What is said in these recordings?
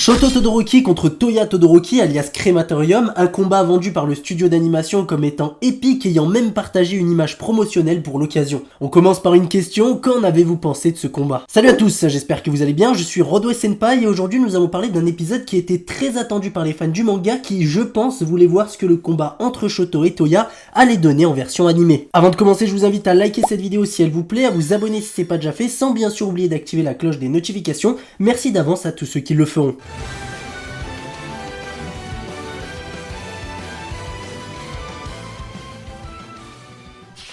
Shoto Todoroki contre Toya Todoroki alias Crématorium, un combat vendu par le studio d'animation comme étant épique, ayant même partagé une image promotionnelle pour l'occasion. On commence par une question, qu'en avez-vous pensé de ce combat? Salut à tous, j'espère que vous allez bien, je suis Rodway Senpai et aujourd'hui nous allons parler d'un épisode qui était très attendu par les fans du manga qui, je pense, voulaient voir ce que le combat entre Shoto et Toya allait donner en version animée. Avant de commencer, je vous invite à liker cette vidéo si elle vous plaît, à vous abonner si ce n'est pas déjà fait, sans bien sûr oublier d'activer la cloche des notifications. Merci d'avance à tous ceux qui le feront.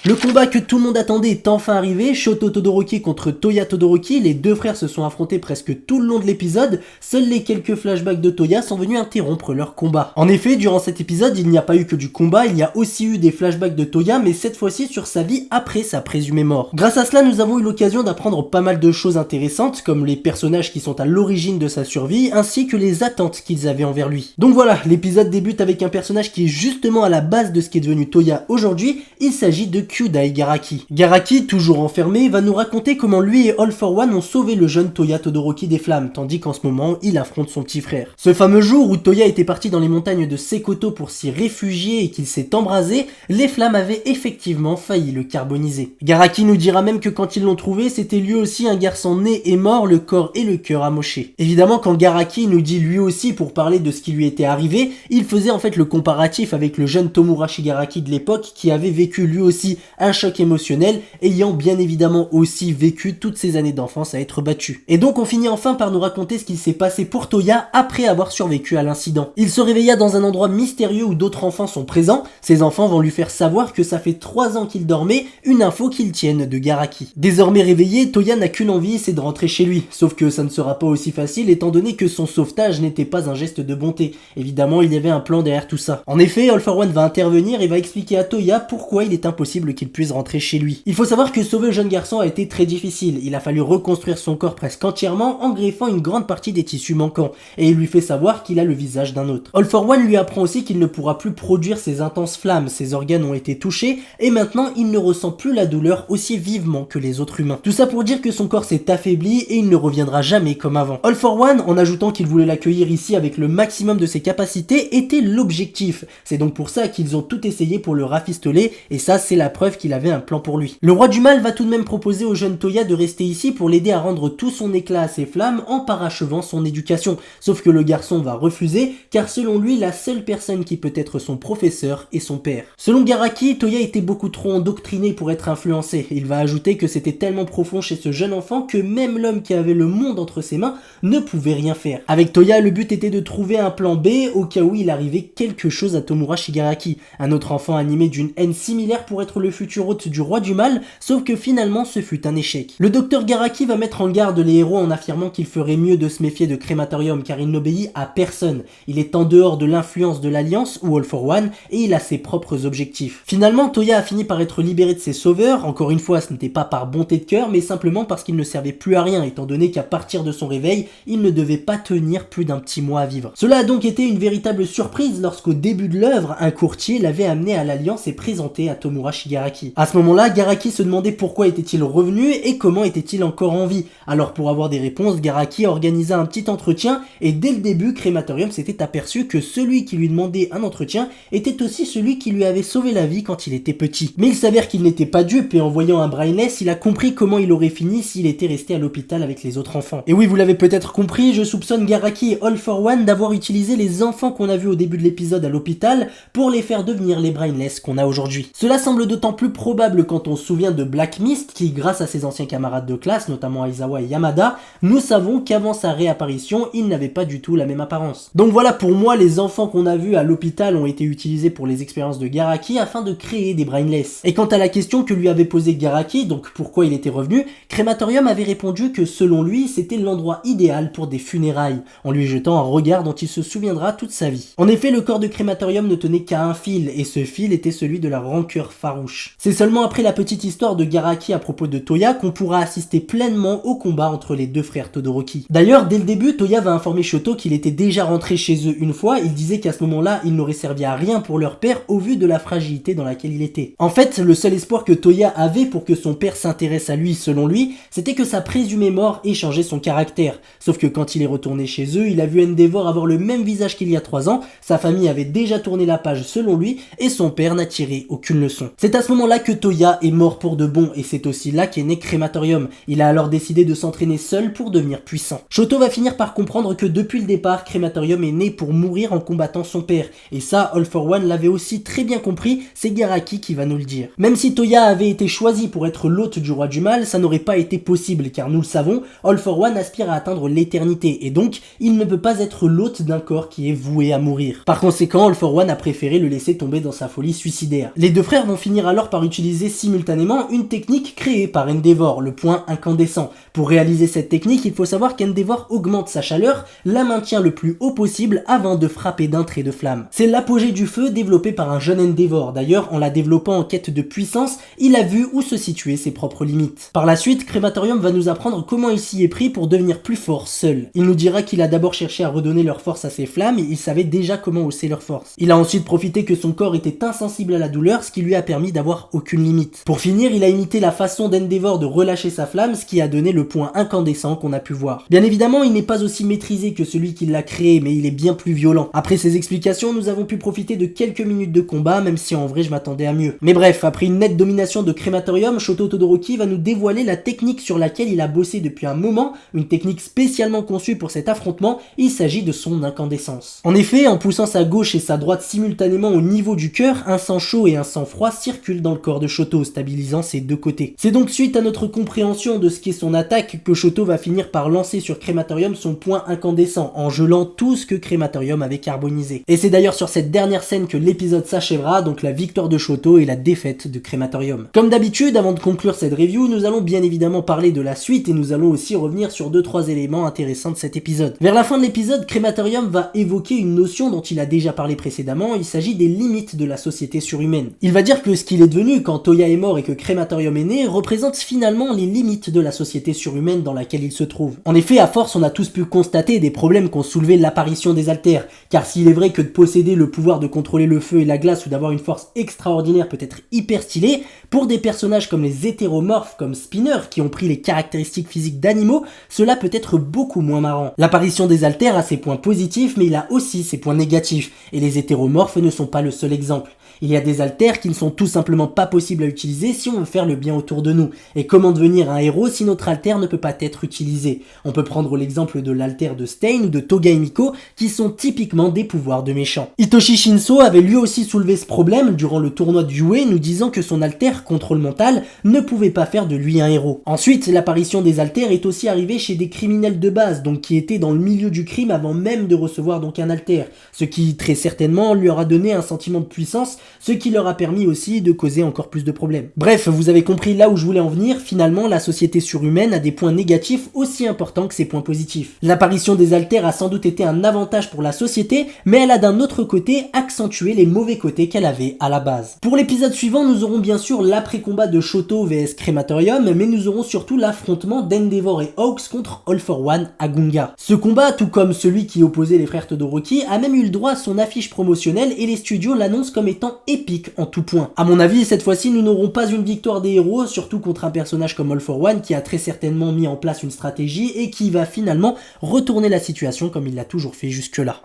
Le combat que tout le monde attendait est enfin arrivé, Shoto Todoroki contre Toya Todoroki, les deux frères se sont affrontés presque tout le long de l'épisode, seuls les quelques flashbacks de Toya sont venus interrompre leur combat. En effet, durant cet épisode, il n'y a pas eu que du combat, il y a aussi eu des flashbacks de Toya, mais cette fois-ci sur sa vie après sa présumée mort. Grâce à cela, nous avons eu l'occasion d'apprendre pas mal de choses intéressantes, comme les personnages qui sont à l'origine de sa survie, ainsi que les attentes qu'ils avaient envers lui. Donc voilà, l'épisode débute avec un personnage qui est justement à la base de ce qui est devenu Toya aujourd'hui, il s'agit de Kyudai Garaki. Garaki, toujours enfermé, va nous raconter comment lui et All for One ont sauvé le jeune Toya Todoroki des flammes, tandis qu'en ce moment, il affronte son petit frère. Ce fameux jour où Toya était parti dans les montagnes de Sekoto pour s'y réfugier et qu'il s'est embrasé, les flammes avaient effectivement failli le carboniser. Garaki nous dira même que quand ils l'ont trouvé, c'était lui aussi un garçon né et mort, le corps et le cœur amochés. Évidemment, quand Garaki nous dit lui aussi pour parler de ce qui lui était arrivé, il faisait en fait le comparatif avec le jeune Tomurashi Garaki de l'époque qui avait vécu lui aussi un choc émotionnel, ayant bien évidemment aussi vécu toutes ces années d'enfance à être battu. Et donc on finit enfin par nous raconter ce qu'il s'est passé pour Toya après avoir survécu à l'incident. Il se réveilla dans un endroit mystérieux où d'autres enfants sont présents, ces enfants vont lui faire savoir que ça fait 3 ans qu'il dormait, une info qu'ils tiennent de Garaki. Désormais réveillé, Toya n'a qu'une envie, c'est de rentrer chez lui, sauf que ça ne sera pas aussi facile étant donné que son sauvetage n'était pas un geste de bonté. Évidemment, il y avait un plan derrière tout ça. En effet, All for One va intervenir et va expliquer à Toya pourquoi il est impossible qu'il puisse rentrer chez lui. Il faut savoir que sauver le jeune garçon a été très difficile, il a fallu reconstruire son corps presque entièrement en greffant une grande partie des tissus manquants, et il lui fait savoir qu'il a le visage d'un autre. All for One lui apprend aussi qu'il ne pourra plus produire ces intenses flammes, ses organes ont été touchés, et maintenant il ne ressent plus la douleur aussi vivement que les autres humains. Tout ça pour dire que son corps s'est affaibli et il ne reviendra jamais comme avant. All for One, en ajoutant qu'il voulait l'accueillir ici avec le maximum de ses capacités, était l'objectif. C'est donc pour ça qu'ils ont tout essayé pour le rafistoler, et ça c'est la preuve qu'il avait un plan pour lui. Le roi du mal va tout de même proposer au jeune Toya de rester ici pour l'aider à rendre tout son éclat à ses flammes en parachevant son éducation. Sauf que le garçon va refuser car selon lui la seule personne qui peut être son professeur est son père. Selon Garaki, Toya était beaucoup trop endoctriné pour être influencé. Il va ajouter que c'était tellement profond chez ce jeune enfant que même l'homme qui avait le monde entre ses mains ne pouvait rien faire. Avec Toya, le but était de trouver un plan B au cas où il arrivait quelque chose à Tomurashi Garaki, un autre enfant animé d'une haine similaire pour être le futur hôte du roi du mal, sauf que finalement ce fut un échec. Le docteur Garaki va mettre en garde les héros en affirmant qu'il ferait mieux de se méfier de Crématorium car il n'obéit à personne. Il est en dehors de l'influence de l'Alliance ou All for One et il a ses propres objectifs. Finalement, Toya a fini par être libéré de ses sauveurs, encore une fois ce n'était pas par bonté de cœur mais simplement parce qu'il ne servait plus à rien étant donné qu'à partir de son réveil, il ne devait pas tenir plus d'un petit mois à vivre. Cela a donc été une véritable surprise lorsqu'au début de l'œuvre, un courtier l'avait amené à l'Alliance et présenté à Tomurashi Garaki. À ce moment-là, Garaki se demandait pourquoi était-il revenu et comment était-il encore en vie. Alors pour avoir des réponses, Garaki organisa un petit entretien et dès le début, Crématorium s'était aperçu que celui qui lui demandait un entretien était aussi celui qui lui avait sauvé la vie quand il était petit. Mais il s'avère qu'il n'était pas dupe et en voyant un brainless, il a compris comment il aurait fini s'il était resté à l'hôpital avec les autres enfants. Et oui, vous l'avez peut-être compris, je soupçonne Garaki et All for One d'avoir utilisé les enfants qu'on a vus au début de l'épisode à l'hôpital pour les faire devenir les brainless qu'on a aujourd'hui. Cela semble d'autant plus probable quand on se souvient de Black Mist qui, grâce à ses anciens camarades de classe, notamment Aizawa et Yamada, nous savons qu'avant sa réapparition, il n'avait pas du tout la même apparence. Donc voilà, pour moi, les enfants qu'on a vus à l'hôpital ont été utilisés pour les expériences de Garaki afin de créer des brainless. Et quant à la question que lui avait posée Garaki, donc pourquoi il était revenu, Crématorium avait répondu que selon lui, c'était l'endroit idéal pour des funérailles, en lui jetant un regard dont il se souviendra toute sa vie. En effet, le corps de Crématorium ne tenait qu'à un fil, et ce fil était celui de la rancœur farouche. gauche. C'est seulement après la petite histoire de Garaki à propos de Toya qu'on pourra assister pleinement au combat entre les deux frères Todoroki. D'ailleurs, dès le début, Toya va informer Shoto qu'il était déjà rentré chez eux une fois. Il disait qu'à ce moment-là, il n'aurait servi à rien pour leur père au vu de la fragilité dans laquelle il était. En fait, le seul espoir que Toya avait pour que son père s'intéresse à lui, selon lui, c'était que sa présumée mort ait changé son caractère. Sauf que quand il est retourné chez eux, il a vu Endeavor avoir le même visage qu'il y a 3 ans, sa famille avait déjà tourné la page selon lui, et son père n'a tiré aucune leçon. C'est à ce moment-là que Toya est mort pour de bon, et c'est aussi là qu'est né Crématorium. Il a alors décidé de s'entraîner seul pour devenir puissant. Shoto va finir par comprendre que depuis le départ, Crématorium est né pour mourir en combattant son père, et ça, All for One l'avait aussi très bien compris, c'est Garaki qui va nous le dire. Même si Toya avait été choisi pour être l'hôte du roi du mal, ça n'aurait pas été possible, car nous le savons, All for One aspire à atteindre l'éternité, et donc, il ne peut pas être l'hôte d'un corps qui est voué à mourir. Par conséquent, All for One a préféré le laisser tomber dans sa folie suicidaire. Les deux frères vont finir alors par utiliser simultanément une technique créée par Endeavor, le point incandescent. Pour réaliser cette technique, il faut savoir qu'Endeavor augmente sa chaleur, la maintient le plus haut possible avant de frapper d'un trait de flamme. C'est l'apogée du feu développé par un jeune Endeavor. D'ailleurs, en la développant en quête de puissance, il a vu où se situaient ses propres limites. Par la suite, Crématorium va nous apprendre comment il s'y est pris pour devenir plus fort seul. Il nous dira qu'il a d'abord cherché à redonner leur force à ses flammes et il savait déjà comment hausser leur force. Il a ensuite profité que son corps était insensible à la douleur, ce qui lui a permis d'avoir aucune limite. Pour finir, il a imité la façon d'Endeavor de relâcher sa flamme, ce qui a donné le point incandescent qu'on a pu voir. Bien évidemment, il n'est pas aussi maîtrisé que celui qui l'a créé, mais il est bien plus violent. Après ces explications, nous avons pu profiter de quelques minutes de combat, même si en vrai je m'attendais à mieux. Mais bref, après une nette domination de Crématorium, Shoto Todoroki va nous dévoiler la technique sur laquelle il a bossé depuis un moment, une technique spécialement conçue pour cet affrontement, il s'agit de son incandescence. En effet, en poussant sa gauche et sa droite simultanément au niveau du cœur, un sang chaud et un sang froid circulent dans le corps de Shoto, stabilisant ses deux côtés. C'est donc suite à notre compréhension de ce qu'est son attaque que Shoto va finir par lancer sur Crématorium son point incandescent, en gelant tout ce que Crématorium avait carbonisé. Et c'est d'ailleurs sur cette dernière scène que l'épisode s'achèvera, donc la victoire de Shoto et la défaite de Crématorium. Comme d'habitude, avant de conclure cette review, nous allons bien évidemment parler de la suite et nous allons aussi revenir sur 2-3 éléments intéressants de cet épisode. Vers la fin de l'épisode, Crématorium va évoquer une notion dont il a déjà parlé précédemment, il s'agit des limites de la société surhumaine. Il va dire que ce qu'il est devenu quand Toya est mort et que Crématorium est né représente finalement les limites de la société surhumaine dans laquelle il se trouve. En effet, à force, on a tous pu constater des problèmes qu'ont soulevé l'apparition des alters, car s'il est vrai que de posséder le pouvoir de contrôler le feu et la glace ou d'avoir une force extraordinaire peut être hyper stylé, pour des personnages comme les hétéromorphes comme Spinner qui ont pris les caractéristiques physiques d'animaux, cela peut être beaucoup moins marrant. L'apparition des alters a ses points positifs, mais il a aussi ses points négatifs, et les hétéromorphes ne sont pas le seul exemple. Il y a des alters qui ne sont tout simplement pas possibles à utiliser si on veut faire le bien autour de nous. Et comment devenir un héros si notre alter ne peut pas être utilisé? On peut prendre l'exemple de l'alter de Stain ou de Toga et Miko qui sont typiquement des pouvoirs de méchants. Hitoshi Shinso avait lui aussi soulevé ce problème durant le tournoi du Yue, nous disant que son alter contrôle mental ne pouvait pas faire de lui un héros. Ensuite, l'apparition des alters est aussi arrivée chez des criminels de base, donc qui étaient dans le milieu du crime avant même de recevoir donc un alter, ce qui très certainement lui aura donné un sentiment de puissance, ce qui leur a permis aussi de causer encore plus de problèmes. Bref, vous avez compris là où je voulais en venir, finalement la société surhumaine a des points négatifs aussi importants que ses points positifs. L'apparition des alters a sans doute été un avantage pour la société, mais elle a d'un autre côté accentué les mauvais côtés qu'elle avait à la base. Pour l'épisode suivant, nous aurons bien sûr l'après-combat de Shoto vs Crématorium, mais nous aurons surtout l'affrontement d'Endeavor et Hawks contre All for One à Gunga. Ce combat, tout comme celui qui opposait les frères Todoroki, a même eu le droit à son affiche promotionnelle et les studios l'annoncent comme étant épique en tout point. À mon avis, cette fois-ci, nous n'aurons pas une victoire des héros, surtout contre un personnage comme All for One qui a très certainement mis en place une stratégie et qui va finalement retourner la situation comme il l'a toujours fait jusque-là.